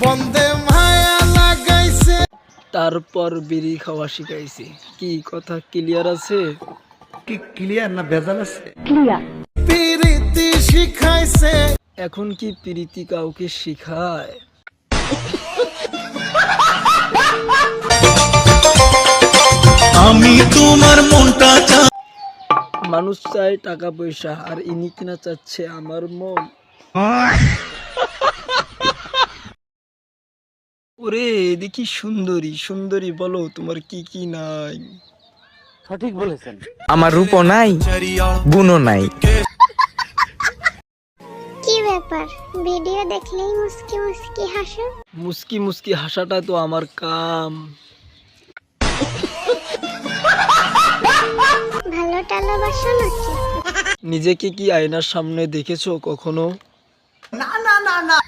বন্দে মায়া লাগাইছে। তারপর বিড়ি খাওয়া শিখাইছে। কি কথা ক্লিয়ার আছে? কি ক্লিয়ার না ভেজাল আছে? প্রীতি শিখাইছে। এখন কি প্রীতি কাউকে শিখায়? আমি তোমার মনটা মানুষ চায় টাকা পয়সা, আর ইনি কিনা চাচ্ছে আমার মন। ওরে দেখি সুন্দরী সুন্দরী, বলো তোমার কি কি নাই? সঠিক বলেছেন। আমার রূপও নাই, গুণও নাই। কি ব্যাপার, ভিডিও দেখলেই মুস্কি মুস্কি হাসো? মুস্কি মুস্কি হাসাটা তো আমার কাম। ভালো টালোবাসো নাকি? নিজেকে কি আয়নার সামনে দেখেছো কখনো? না না না না।